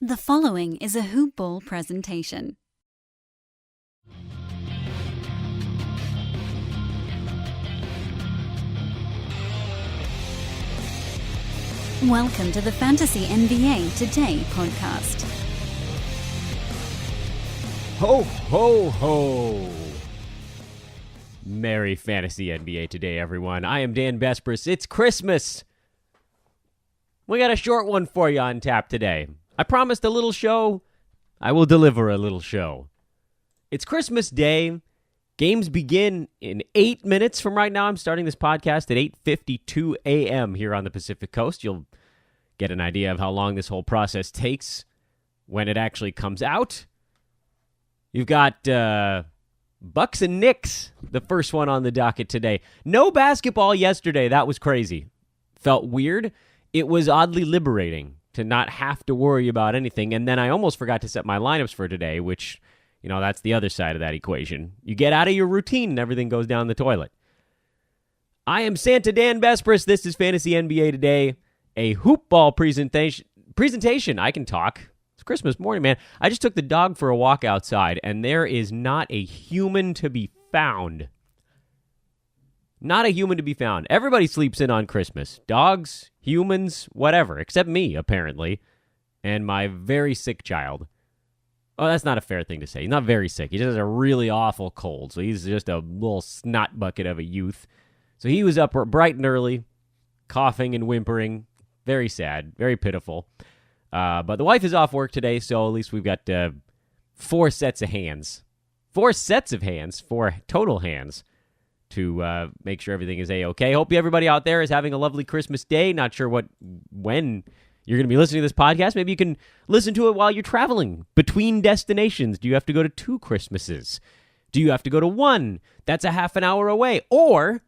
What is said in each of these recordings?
The following is a Hoop Ball presentation. Welcome to the Fantasy NBA Today podcast. Ho, ho, ho. Merry Fantasy NBA Today, everyone. I am Dan Besbris. It's Christmas. We got a short one for you on tap today. I promised a little show. I will deliver a little show. It's Christmas Day. Games begin in 8 minutes from right now. I'm starting this podcast at 8:52 a.m. here on the Pacific Coast. You'll get an idea of how long this whole process takes when it actually comes out. You've got Bucks and Knicks, the first one on the docket today. No basketball yesterday. That was crazy. Felt weird. It was oddly liberating to not have to worry about anything. And then I almost forgot to set my lineups for today, which, that's the other side of that equation. You get out of your routine and everything goes down the toilet. I am Santa Dan Besbris. This is Fantasy NBA Today, a hoop ball presentation. I can talk. It's Christmas morning, man. I just took the dog for a walk outside, and there is not a human to be found. Not a human to be found. Everybody sleeps in on Christmas. Dogs, humans, whatever, except me, apparently, and my very sick child. Oh, that's not a fair thing to say. He's not very sick. He just has a really awful cold, so he's just a little snot bucket of a youth. So he was up bright and early, coughing and whimpering. Very sad, very pitiful. But the wife is off work today, so at least we've got 4 sets of hands. 4 sets of hands, 4 total hands, to make sure everything is A-okay. Hope everybody out there is having a lovely Christmas day. Not sure when you're going to be listening to this podcast. Maybe you can listen to it while you're traveling between destinations. Do you have to go to 2 Christmases? Do you have to go to 1 that's a half an hour away? Or,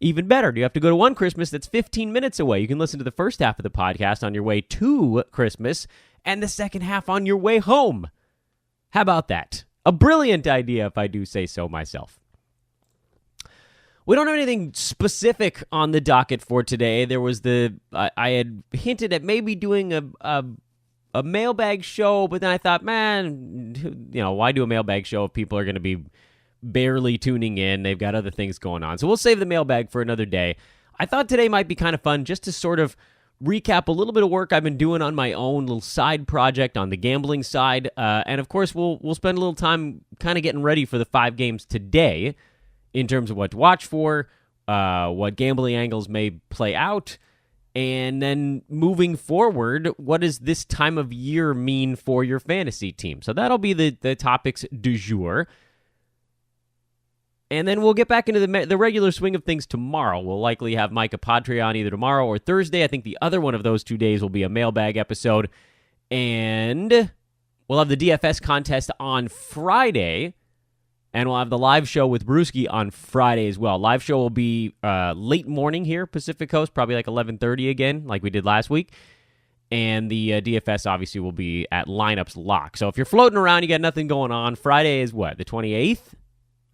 even better, do you have to go to 1 Christmas that's 15 minutes away? You can listen to the first half of the podcast on your way to Christmas and the second half on your way home. How about that? A brilliant idea, if I do say so myself. We don't have anything specific on the docket for today. There was I had hinted at maybe doing a mailbag show, but then I thought, man, why do a mailbag show if people are going to be barely tuning in? They've got other things going on. So we'll save the mailbag for another day. I thought today might be kind of fun just to sort of recap a little bit of work I've been doing on my own little side project on the gambling side. And of course, we'll spend a little time kind of getting ready for the 5 games today in terms of what to watch for, what gambling angles may play out, and then moving forward, what does this time of year mean for your fantasy team? So that'll be the topics du jour. And then we'll get back into the regular swing of things tomorrow. We'll likely have Micah Padre on either tomorrow or Thursday. I think the other one of those 2 days will be a mailbag episode. And we'll have the DFS contest on Friday. And we'll have the live show with Brewski on Friday as well. Live show will be late morning here, Pacific Coast, probably like 11:30 again, like we did last week. And the DFS obviously will be at lineups lock. So if you're floating around, you got nothing going on, Friday is what, the 28th,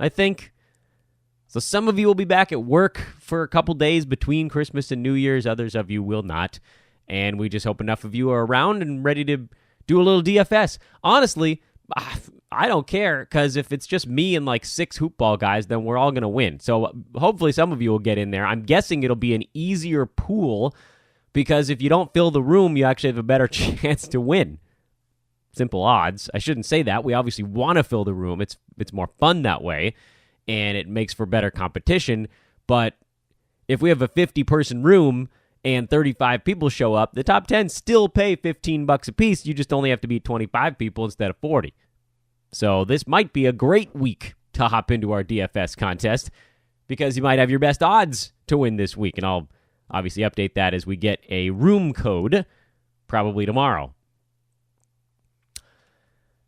I think? So some of you will be back at work for a couple days between Christmas and New Year's. Others of you will not. And we just hope enough of you are around and ready to do a little DFS. Honestly, I don't care, because if it's just me and like 6 hoopball guys, then we're all going to win. So hopefully some of you will get in there. I'm guessing it'll be an easier pool, because if you don't fill the room, you actually have a better chance to win. Simple odds. I shouldn't say that. We obviously want to fill the room. It's more fun that way, and it makes for better competition. But if we have a 50-person room and 35 people show up, the top 10 still pay $15 a piece. You just only have to beat 25 people instead of 40. So this might be a great week to hop into our DFS contest, because you might have your best odds to win this week. And I'll obviously update that as we get a room code, probably tomorrow.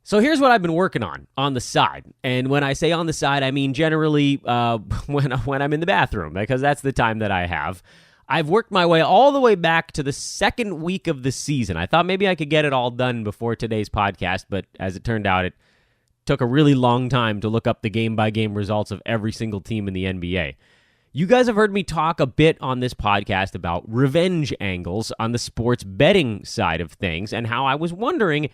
So here's what I've been working on the side. And when I say on the side, I mean generally when I'm in the bathroom, because that's the time that I have. I've worked my way all the way back to the 2nd week of the season. I thought maybe I could get it all done before today's podcast, but as it turned out, it took a really long time to look up the game-by-game results of every single team in the NBA. You guys have heard me talk a bit on this podcast about revenge angles on the sports betting side of things and how I was wondering,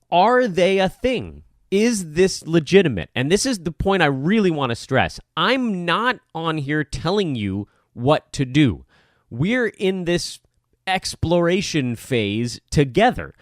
are they a thing? Is this legitimate? And this is the point I really want to stress. I'm not on here telling you what to do. We're in this exploration phase together.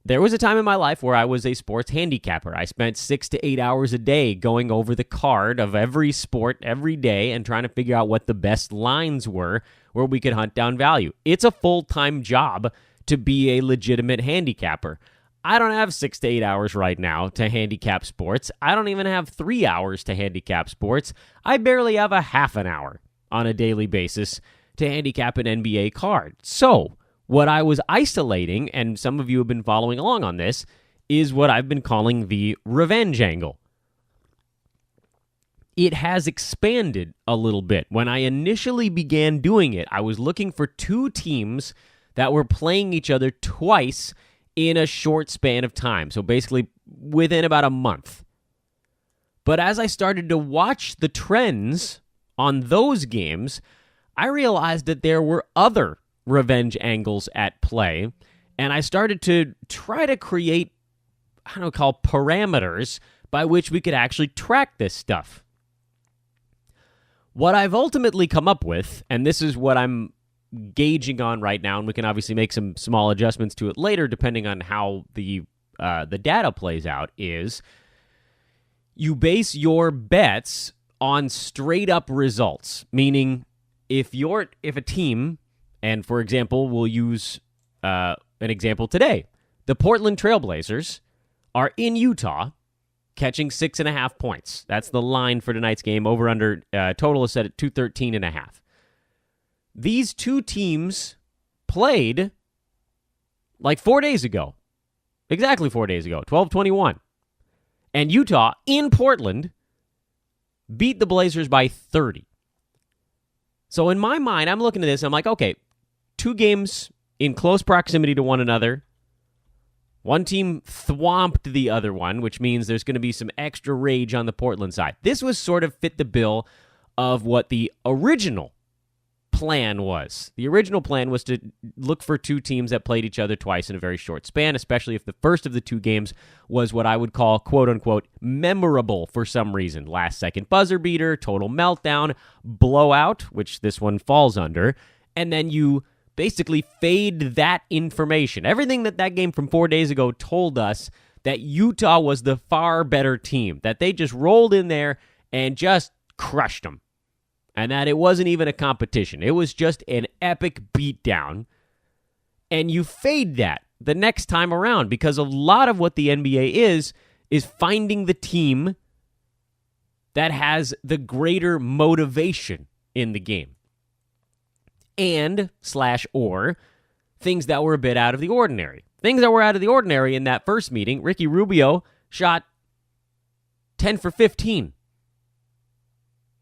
There was a time in my life where I was a sports handicapper. I spent 6 to 8 hours a day going over the card of every sport every day and trying to figure out what the best lines were where we could hunt down value. It's a full-time job to be a legitimate handicapper. I don't have 6 to 8 hours right now to handicap sports. I don't even have 3 hours to handicap sports. I barely have a half an hour on a daily basis to handicap an NBA card. So, what I was isolating, and some of you have been following along on this, is what I've been calling the revenge angle. It has expanded a little bit. When I initially began doing it, I was looking for two teams that were playing each other twice in a short span of time. So basically within about a month. But as I started to watch the trends on those games, I realized that there were other revenge angles at play, and I started to try to create, parameters by which we could actually track this stuff. What I've ultimately come up with, and this is what I'm gauging on right now, and we can obviously make some small adjustments to it later depending on how the data plays out, is you base your bets on straight up results. Meaning, if a team, and for example, we'll use an example today, the Portland Trailblazers are in Utah catching 6.5 points. That's the line for tonight's game. Over under total is set at 213.5. These two teams played like 4 days ago. Exactly 4 days ago, 12/21. And Utah, in Portland, beat the Blazers by 30. So in my mind, I'm looking at this, I'm like, okay, two games in close proximity to one another. One team thwomped the other one, which means there's going to be some extra rage on the Portland side. This was sort of fit the bill of what the original plan was. The original plan was to look for two teams that played each other twice in a very short span, especially if the first of the two games was what I would call, quote-unquote, memorable for some reason. Last-second buzzer beater, total meltdown, blowout, which this one falls under, and then you basically fade that information. Everything that game from 4 days ago told us that Utah was the far better team, that they just rolled in there and just crushed them. And that it wasn't even a competition. It was just an epic beatdown. And you fade that the next time around because a lot of what the NBA is finding the team that has the greater motivation in the game. And /or things that were a bit out of the ordinary. Things that were out of the ordinary in that first meeting, Ricky Rubio shot 10 for 15.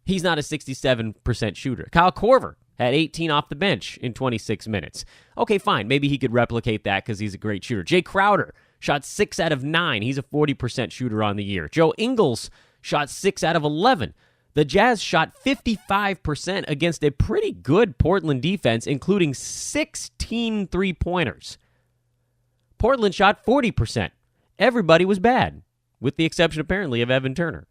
He's not a 67% shooter. Kyle Korver had 18 off the bench in 26 minutes. Okay, fine. Maybe he could replicate that because he's a great shooter. Jay Crowder shot 6 out of 9. He's a 40% shooter on the year. Joe Ingles shot 6 out of 11. The Jazz shot 55% against a pretty good Portland defense, including 16 three-pointers. Portland shot 40%. Everybody was bad, with the exception, apparently, of Evan Turner.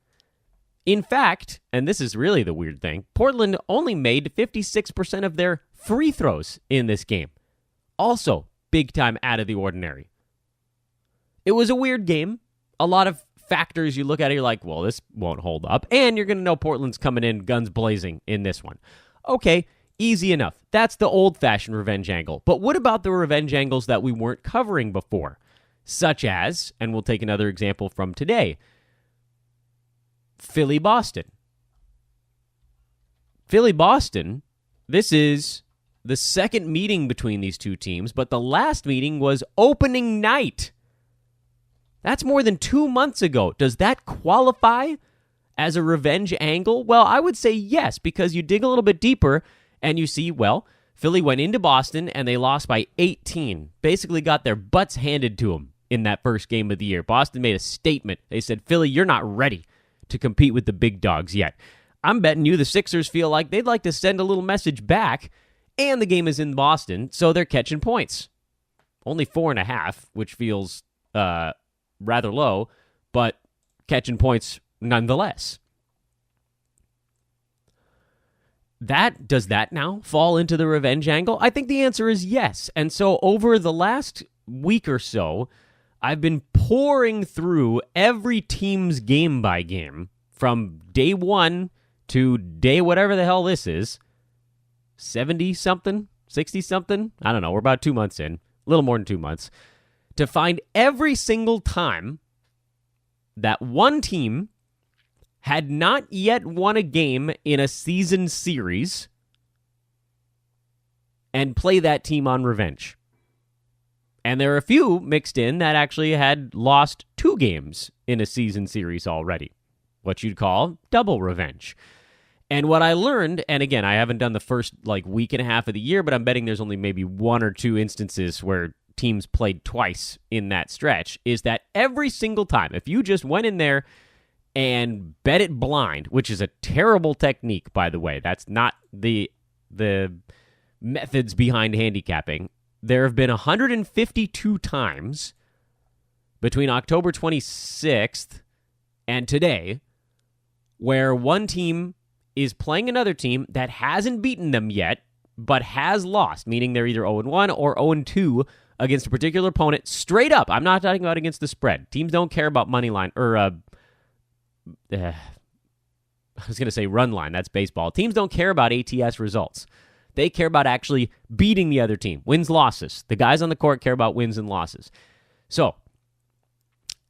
In fact, and this is really the weird thing, Portland only made 56% of their free throws in this game. Also, big time out of the ordinary. It was a weird game. A lot of factors you look at it, you're like, well, this won't hold up. And you're going to know Portland's coming in guns blazing in this one. Okay, easy enough. That's the old-fashioned revenge angle. But what about the revenge angles that we weren't covering before? Such as, and we'll take another example from today, Philly-Boston. Philly-Boston, this is the second meeting between these two teams, but the last meeting was opening night. That's more than 2 months ago. Does that qualify as a revenge angle? Well, I would say yes, because you dig a little bit deeper and you see, well, Philly went into Boston and they lost by 18. Basically got their butts handed to them in that first game of the year. Boston made a statement. They said, Philly, you're not ready to compete with the big dogs yet. I'm betting you the Sixers feel like they'd like to send a little message back, and the game is in Boston, so they're catching points. Only 4.5, which feels rather low, but catching points nonetheless. Does that now fall into the revenge angle? I think the answer is yes. And so over the last week or so, I've been pouring through every team's game by game from day 1 to day whatever the hell this is. 70-something? 60-something? I don't know. We're about 2 months in. A little more than 2 months. To find every single time that one team had not yet won a game in a season series and play that team on revenge. And there are a few mixed in that actually had lost 2 games in a season series already. What you'd call double revenge. And what I learned, and again, I haven't done the first week and a half of the year, but I'm betting there's only maybe 1 or 2 instances where teams played twice in that stretch, is that every single time, if you just went in there and bet it blind, which is a terrible technique, by the way. That's not the methods behind handicapping. There have been 152 times between October 26th and today where one team is playing another team that hasn't beaten them yet, but has lost, meaning they're either 0-1 or 0-2 against a particular opponent straight up. I'm not talking about against the spread. Teams don't care about money line or I was going to say run line. That's baseball. Teams don't care about ATS results. They care about actually beating the other team. Wins, losses. The guys on the court care about wins and losses. So,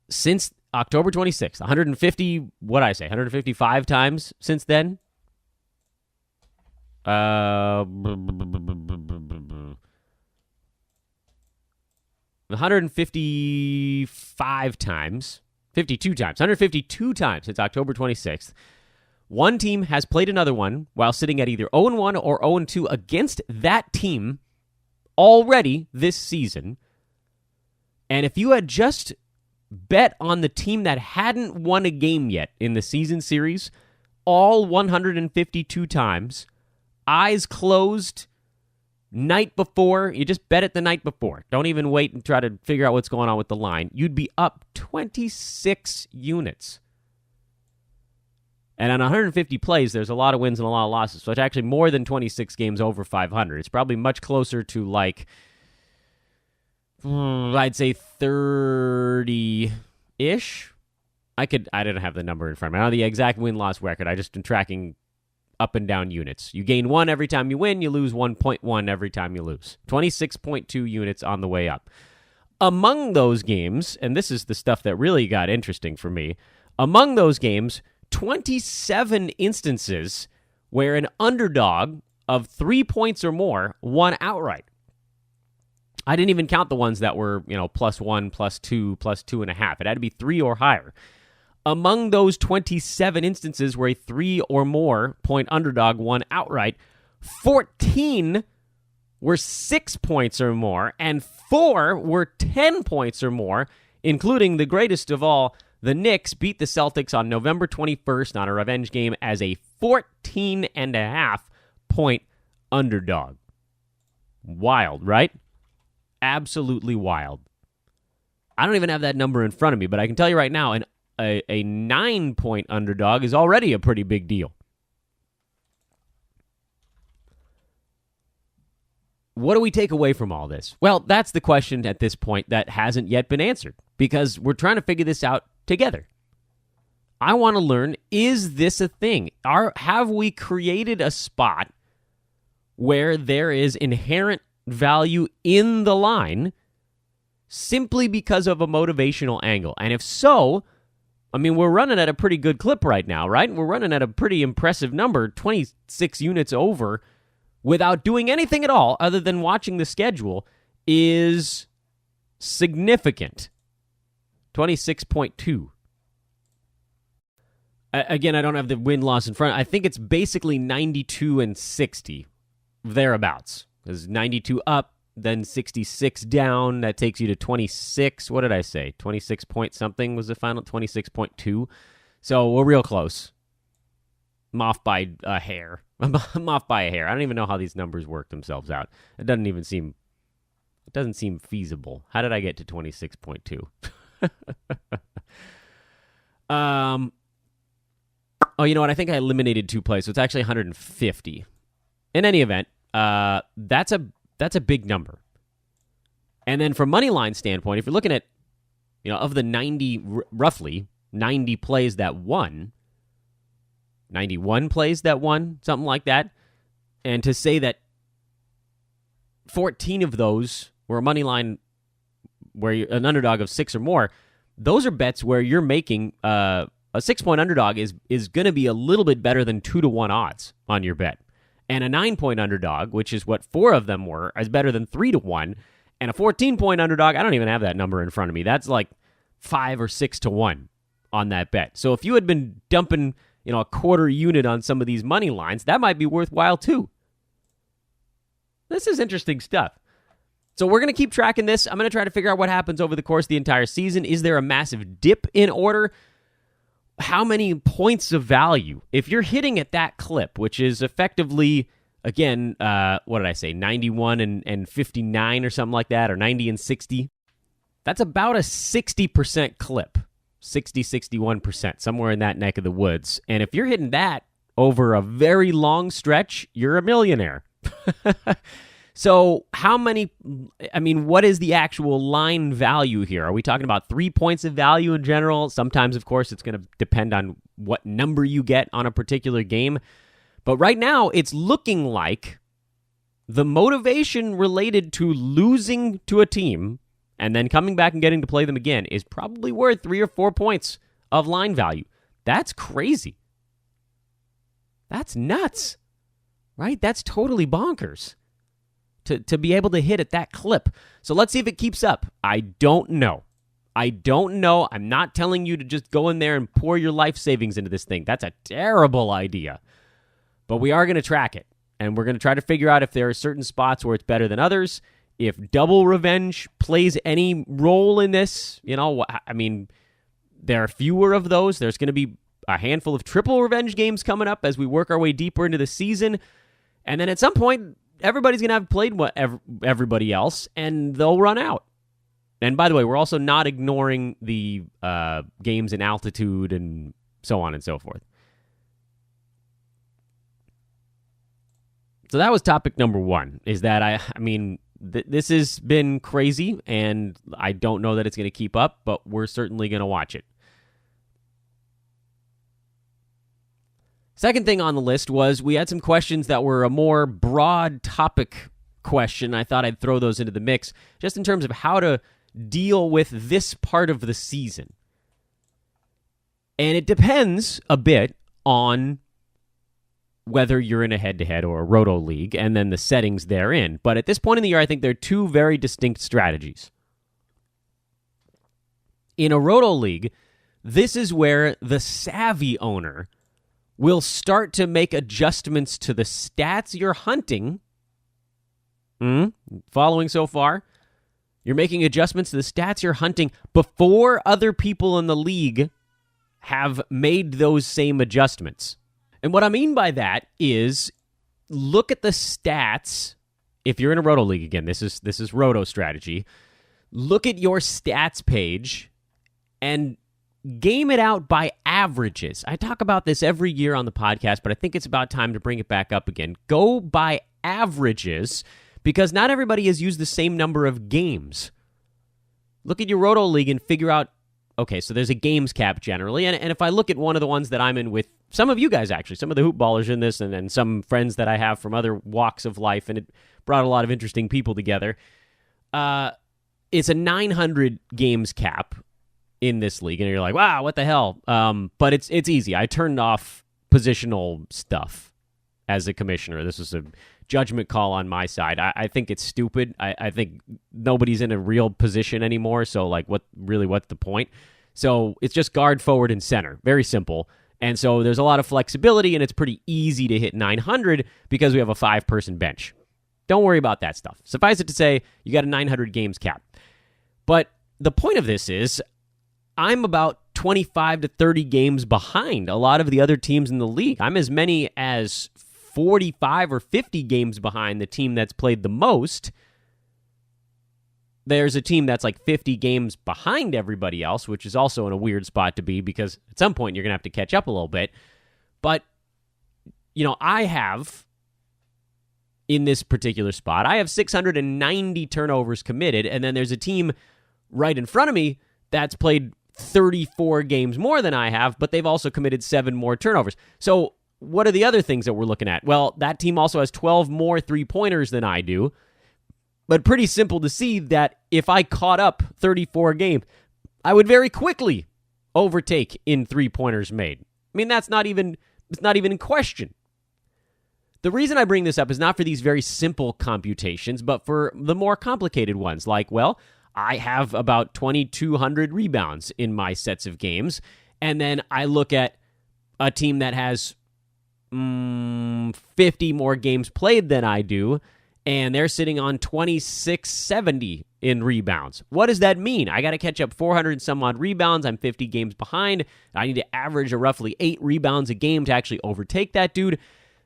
since October 26th, 155 times since then? 155 times. 52 times. 152 times since October 26th. One team has played another one while sitting at either 0-1 or 0-2 against that team already this season. And if you had just bet on the team that hadn't won a game yet in the season series, all 152 times, eyes closed, night before, you just bet it the night before. Don't even wait and try to figure out what's going on with the line. You'd be up 26 units. And on 150 plays, there's a lot of wins and a lot of losses. So it's actually more than 26 games over 500. It's probably much closer to I'd say 30-ish. I didn't have the number in front of me. I don't know the exact win-loss record. I just been tracking up and down units. You gain 1 every time you win. You lose 1.1 every time you lose. 26.2 units on the way up. Among those games, and this is the stuff that really got interesting for me, among those games, 27 instances where an underdog of 3 points or more won outright. I didn't even count the ones that were, +1, +2, +2.5. It had to be 3 or higher. Among those 27 instances where a 3 or more point underdog won outright, 14 were 6 points or more, and 4 were 10 points or more, including the greatest of all, the Knicks beat the Celtics on November 21st on a revenge game as a 14.5 point underdog. Wild, right? Absolutely wild. I don't even have that number in front of me, but I can tell you right now, a 9-point underdog is already a pretty big deal. What do we take away from all this? Well, that's the question at this point that hasn't yet been answered, because we're trying to figure this out together. I want to learn, is this a thing? Have we created a spot where there is inherent value in the line simply because of a motivational angle? And if so, we're running at a pretty good clip right now, right? We're running at a pretty impressive number, 26 units over, without doing anything at all other than watching the schedule, is significant. 26.2. Again, I don't have the win-loss in front. I think it's basically 92 and 60, thereabouts. There's 92 up, then 66 down. That takes you to 26. What did I say? 26 point something was the final, 26.2. So we're real close. I'm off by a hair. I'm off by a hair. I don't even know how these numbers work themselves out. It doesn't seem feasible. How did I get to 26.2? Oh, you know what? I think I eliminated 2 plays, so it's actually 150. In any event, that's a big number. And then from money line standpoint, if you're looking at, of the roughly 90 plays that won, 91 plays that won, something like that, and to say that 14 of those were a money line where you're an underdog of 6 or more, those are bets where you're making a 6-point underdog is going to be a little bit better than 2-1 odds on your bet. And a 9-point underdog, which is what 4 of them were, is better than 3-1. And a 14-point underdog, I don't even have that number in front of me. That's like 5 or 6-1 on that bet. So if you had been dumping, a quarter unit on some of these money lines, that might be worthwhile too. This is interesting stuff. So we're going to keep tracking this. I'm going to try to figure out what happens over the course of the entire season. Is there a massive dip in order? How many points of value? If you're hitting at that clip, which is effectively, again, what did I say, 91 and 59 or something like that, or 90 and 60, that's about a 60% clip, 60, 61%, somewhere in that neck of the woods. And if you're hitting that over a very long stretch, you're a millionaire. So what is the actual line value here? Are we talking about 3 points of value in general? Sometimes, of course, it's going to depend on what number you get on a particular game. But right now, it's looking like the motivation related to losing to a team and then coming back and getting to play them again is probably worth 3 or 4 points of line value. That's crazy. That's nuts, right? That's totally bonkers to be able to hit at that clip. So let's see if it keeps up. I don't know. I'm not telling you to just go in there and pour your life savings into this thing. That's a terrible idea. But we are going to track it, and we're going to try to figure out if there are certain spots where it's better than others. If double revenge plays any role in this, there are fewer of those. There's going to be a handful of triple revenge games coming up as we work our way deeper into the season. And then at some point, everybody's going to have played everybody else, and they'll run out. And by the way, we're also not ignoring the games in altitude and so on and so forth. So that was topic number 1, is that this has been crazy, and I don't know that it's going to keep up, but we're certainly going to watch it. Second thing on the list was we had some questions that were a more broad topic question. I thought I'd throw those into the mix just in terms of how to deal with this part of the season. And it depends a bit on whether you're in a head-to-head or a roto league and then the settings therein. But at this point in the year, I think there are 2 very distinct strategies. In a roto league, this is where the savvy owner will start to make adjustments to the stats you're hunting. Following so far? You're making adjustments to the stats you're hunting before other people in the league have made those same adjustments. And what I mean by that is look at the stats. If you're in a roto league, again, this is roto strategy. Look at your stats page and game it out by averages. I talk about this every year on the podcast, but I think it's about time to bring it back up again. Go by averages, because not everybody has used the same number of games. Look at your roto league and figure out, okay, so there's a games cap generally, and if I look at one of the ones that I'm in with some of you guys, actually, some of the hoop ballers in this, and some friends that I have from other walks of life, and it brought a lot of interesting people together, it's a 900 games cap in this league, and you're like, wow, what the hell? But it's easy. I turned off positional stuff as a commissioner. This was a judgment call on my side. I think it's stupid. I think nobody's in a real position anymore, so what's the point? So it's just guard, forward, and center. Very simple. And so there's a lot of flexibility, and it's pretty easy to hit 900 because we have a 5-person bench. Don't worry about that stuff. Suffice it to say, you got a 900 games cap. But the point of this is, I'm about 25 to 30 games behind a lot of the other teams in the league. I'm as many as 45 or 50 games behind the team that's played the most. There's a team that's like 50 games behind everybody else, which is also in a weird spot to be because at some point you're going to have to catch up a little bit. But, I have, in this particular spot, I have 690 turnovers committed, and then there's a team right in front of me that's played 34 games more than I have, but they've also committed 7 more turnovers. So what are the other things that we're looking at? Well, that team also has 12 more three-pointers than I do, but pretty simple to see that if I caught up 34 games, I would very quickly overtake in three-pointers made. I mean, it's not even in question. The reason I bring this up is not for these very simple computations, but for the more complicated ones, like, well, I have about 2,200 rebounds in my sets of games, and then I look at a team that has 50 more games played than I do, and they're sitting on 2,670 in rebounds. What does that mean? I got to catch up 400 and some odd rebounds. I'm 50 games behind. I need to average a roughly 8 rebounds a game to actually overtake that dude.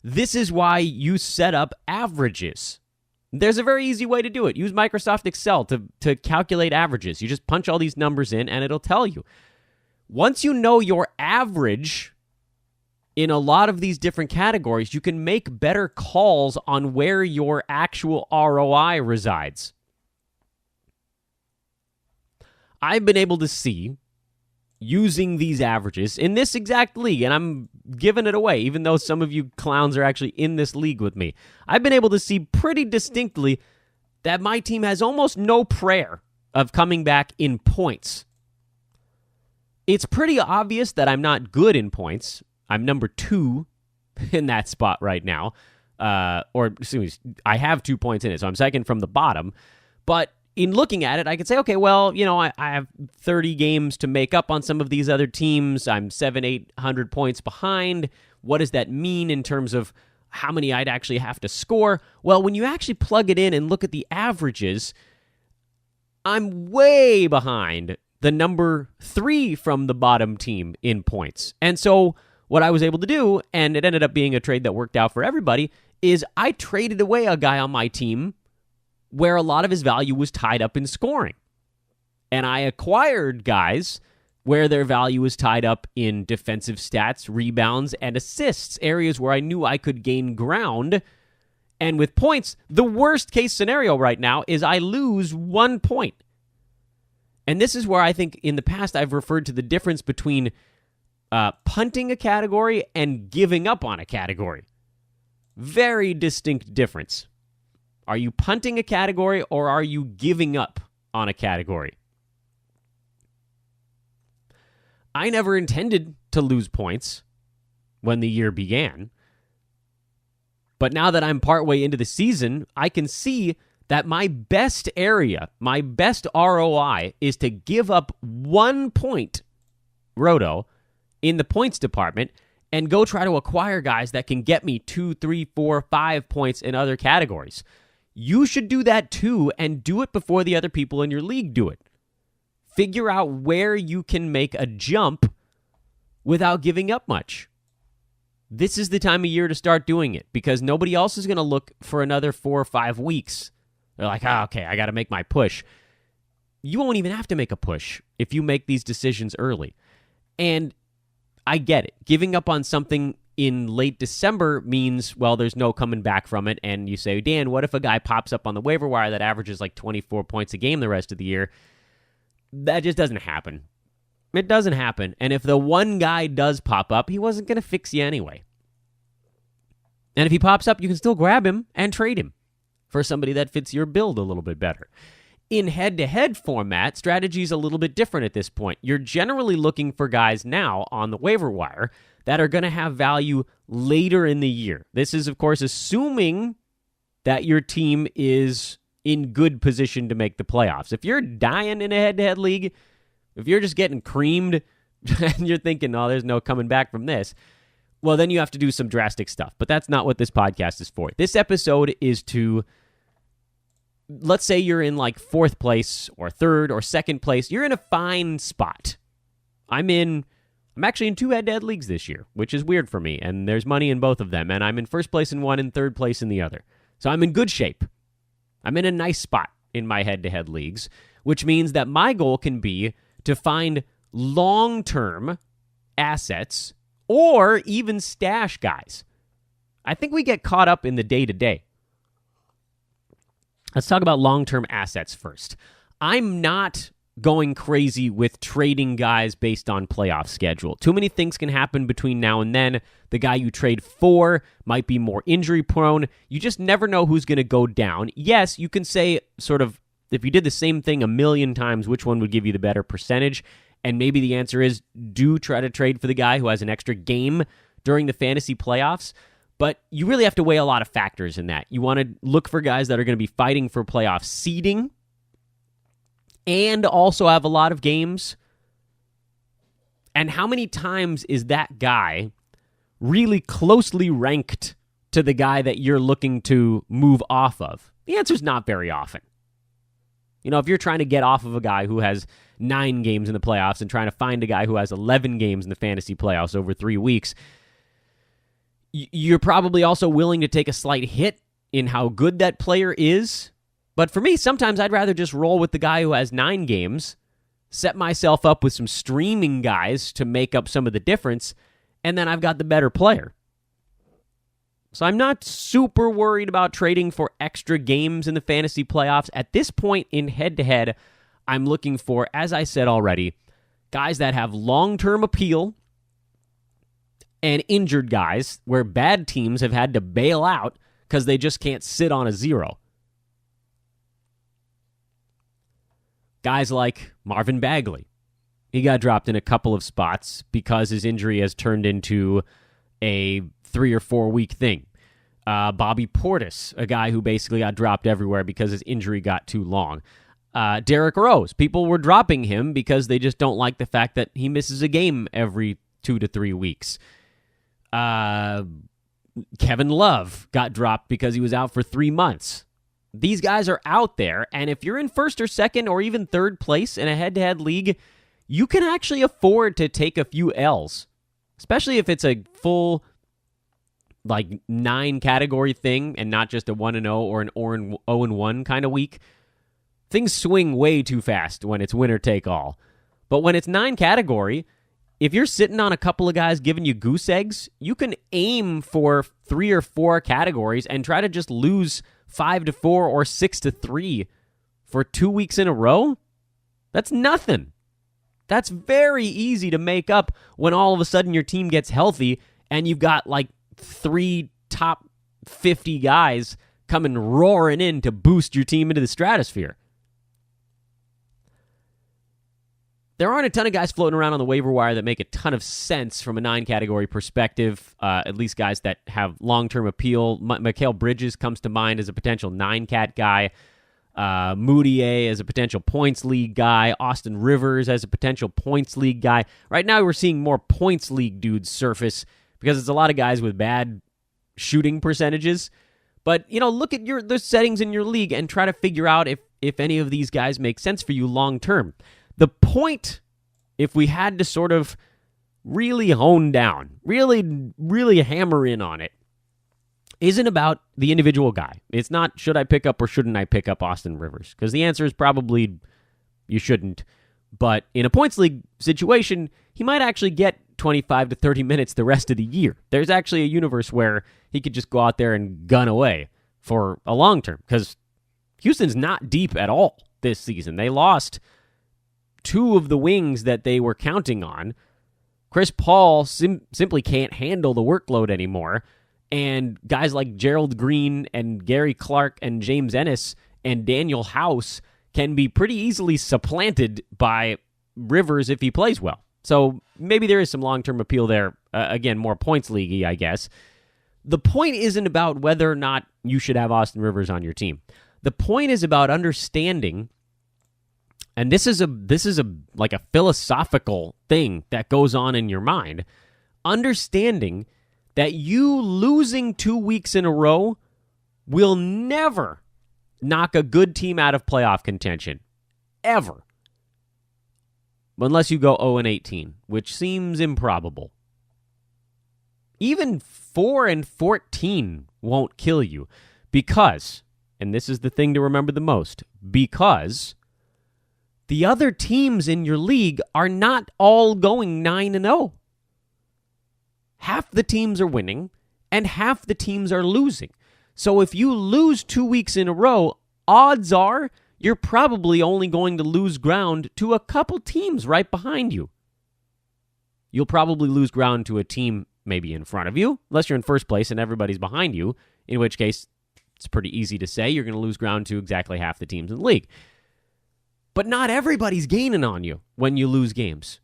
This is why you set up averages. There's a very easy way to do it. Use Microsoft Excel to calculate averages. You just punch all these numbers in, and it'll tell you. Once you know your average in a lot of these different categories, you can make better calls on where your actual ROI resides. I've been able to see, using these averages in this exact league, and I'm giving it away, even though some of you clowns are actually in this league with me, I've been able to see pretty distinctly that my team has almost no prayer of coming back in points. It's pretty obvious that I'm not good in points. I'm number 2 in that spot right now. I have 2 points in it, so I'm second from the bottom. But in looking at it, I could say, okay, well, I have 30 games to make up on some of these other teams. I'm 700-800 points behind. What does that mean in terms of how many I'd actually have to score? Well, when you actually plug it in and look at the averages, I'm way behind the number 3 from the bottom team in points. And so what I was able to do, and it ended up being a trade that worked out for everybody, is I traded away a guy on my team where a lot of his value was tied up in scoring. And I acquired guys where their value was tied up in defensive stats, rebounds, and assists, areas where I knew I could gain ground. And with points, the worst case scenario right now is I lose 1 point. And this is where I think in the past I've referred to the difference between punting a category and giving up on a category. Very distinct difference. Are you punting a category or are you giving up on a category? I never intended to lose points when the year began. But now that I'm partway into the season, I can see that my best area, my best ROI is to give up 1 point, roto, in the points department and go try to acquire guys that can get me 2, 3, 4, 5 points in other categories. You should do that too, and do it before the other people in your league do it. Figure out where you can make a jump without giving up much. This is the time of year to start doing it because nobody else is going to look for another 4 or 5 weeks. They're like, okay, I got to make my push. You won't even have to make a push if you make these decisions early. And I get it. Giving up on something in late December means, well, there's no coming back from it. And you say, Dan, what if a guy pops up on the waiver wire that averages like 24 points a game the rest of the year? That just doesn't happen. It doesn't happen. And if the one guy does pop up, he wasn't going to fix you anyway. And if he pops up, you can still grab him and trade him for somebody that fits your build a little bit better. In head-to-head format, strategy is a little bit different at this point. You're generally looking for guys now on the waiver wire that are going to have value later in the year. This is, of course, assuming that your team is in good position to make the playoffs. If you're dying in a head-to-head league, if you're just getting creamed and you're thinking, oh, there's no coming back from this, well, then you have to do some drastic stuff. But that's not what this podcast is for. This episode is to, let's say you're in like 4th place or 3rd or 2nd place. You're in a fine spot. I'm actually in 2 head-to-head leagues this year, which is weird for me, and there's money in both of them, and I'm in first place in one and third place in the other. So I'm in good shape. I'm in a nice spot in my head-to-head leagues, which means that my goal can be to find long-term assets or even stash guys. I think we get caught up in the day-to-day. Let's talk about long-term assets first. I'm not going crazy with trading guys based on playoff schedule. Too many things can happen between now and then. The guy you trade for might be more injury prone. You just never know who's going to go down. Yes, you can say sort of, if you did the same thing a million times, which one would give you the better percentage? And maybe the answer is do try to trade for the guy who has an extra game during the fantasy playoffs. But you really have to weigh a lot of factors in that. You want to look for guys that are going to be fighting for playoff seeding and also have a lot of games. And how many times is that guy really closely ranked to the guy that you're looking to move off of? The answer is not very often. You know, if you're trying to get off of a guy who has 9 games in the playoffs and trying to find a guy who has 11 games in the fantasy playoffs over 3 weeks, you're probably also willing to take a slight hit in how good that player is. But for me, sometimes I'd rather just roll with the guy who has 9 games, set myself up with some streaming guys to make up some of the difference, and then I've got the better player. So I'm not super worried about trading for extra games in the fantasy playoffs. At this point in head-to-head, I'm looking for, as I said already, guys that have long-term appeal and injured guys where bad teams have had to bail out because they just can't sit on a 0. Guys like Marvin Bagley. He got dropped in a couple of spots because his injury has turned into a 3 or 4 week thing. Bobby Portis, a guy who basically got dropped everywhere because his injury got too long. Derrick Rose. People were dropping him because they just don't like the fact that he misses a game every 2 to 3 weeks. Kevin Love got dropped because he was out for 3 months. These guys are out there, and if you're in first or second or even third place in a head-to-head league, you can actually afford to take a few L's, especially if it's a full 9 category thing and not just a 1-0 or an 0-1 kind of week. Things swing way too fast when it's winner take all. But when it's 9 category, if you're sitting on a couple of guys giving you goose eggs, you can aim for 3 or 4 categories and try to just lose 5-4 or 6-3 for 2 weeks in a row. That's nothing. That's very easy to make up when all of a sudden your team gets healthy and you've got 3 top 50 guys coming roaring in to boost your team into the stratosphere. There aren't a ton of guys floating around on the waiver wire that make a ton of sense from a 9-category perspective, at least guys that have long-term appeal. Mikal Bridges comes to mind as a potential 9-cat guy. Moutier as a potential points league guy. Austin Rivers as a potential points league guy. Right now we're seeing more points league dudes surface because it's a lot of guys with bad shooting percentages. But, look at the settings in your league and try to figure out if any of these guys make sense for you long-term. The point, if we had to sort of really hone down, really hammer in on it, isn't about the individual guy. It's not, should I pick up or shouldn't I pick up Austin Rivers? Because the answer is probably you shouldn't. But in a points league situation, he might actually get 25 to 30 minutes the rest of the year. There's actually a universe where he could just go out there and gun away for a long term. Because Houston's not deep at all this season. They lost 2 of the wings that they were counting on. Chris Paul simply can't handle the workload anymore. And guys like Gerald Green and Gary Clark and James Ennis and Daniel House can be pretty easily supplanted by Rivers if he plays well. So maybe there is some long-term appeal there. Again, more points leaguey, I guess. The point isn't about whether or not you should have Austin Rivers on your team. The point is about understanding. And this is a philosophical thing that goes on in your mind. Understanding that you losing 2 weeks in a row will never knock a good team out of playoff contention. Ever. unless you go 0-18, which seems improbable. Even 4-14 won't kill you because, and this is the thing to remember the most, because the other teams in your league are not all going 9-0. Half the teams are winning and half the teams are losing. So if you lose 2 weeks in a row, odds are you're probably only going to lose ground to a couple teams right behind you. You'll probably lose ground to a team maybe in front of you, unless you're in first place and everybody's behind you, in which case it's pretty easy to say you're going to lose ground to exactly half the teams in the league. But not everybody's gaining on you when you lose games.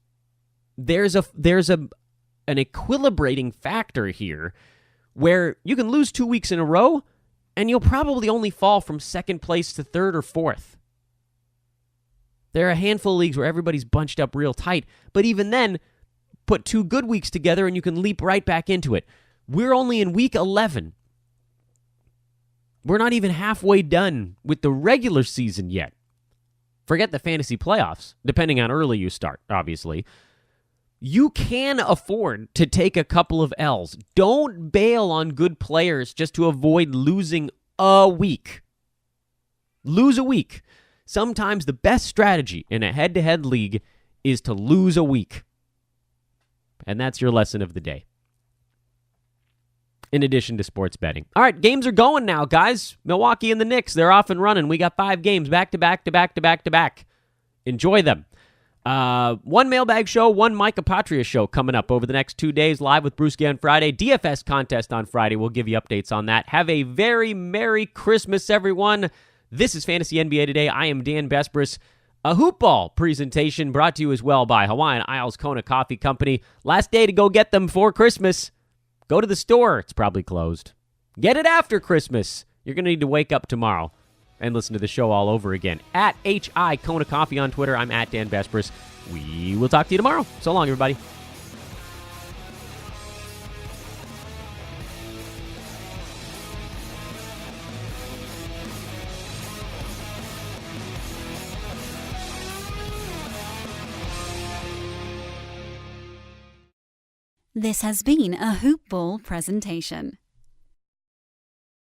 There's an equilibrating factor here where you can lose 2 weeks in a row and you'll probably only fall from second place to third or fourth. There are a handful of leagues where everybody's bunched up real tight, but even then, put 2 good weeks together and you can leap right back into it. We're only in week 11. We're not even halfway done with the regular season yet. Forget the fantasy playoffs, depending on early you start, obviously. You can afford to take a couple of L's. Don't bail on good players just to avoid losing a week. Lose a week. Sometimes the best strategy in a head-to-head league is to lose a week. And that's your lesson of the day. In addition to sports betting. All right, games are going now, guys. Milwaukee and the Knicks, they're off and running. We got 5 games back to back. Enjoy them. One mailbag show, one Mike Apotria show coming up over the next 2 days, live with Bruce Gay on Friday. DFS contest on Friday. We'll give you updates on that. Have a very Merry Christmas, everyone. This is Fantasy NBA Today. I am Dan Besbris. A hoop ball presentation brought to you as well by Hawaiian Isles Kona Coffee Company. Last day to go get them for Christmas. Go to the store. It's probably closed. Get it after Christmas. You're going to need to wake up tomorrow and listen to the show all over again. At HI Kona Coffee on Twitter. I'm at Dan Besbris. We will talk to you tomorrow. So long, everybody. This has been a Hoop Ball presentation.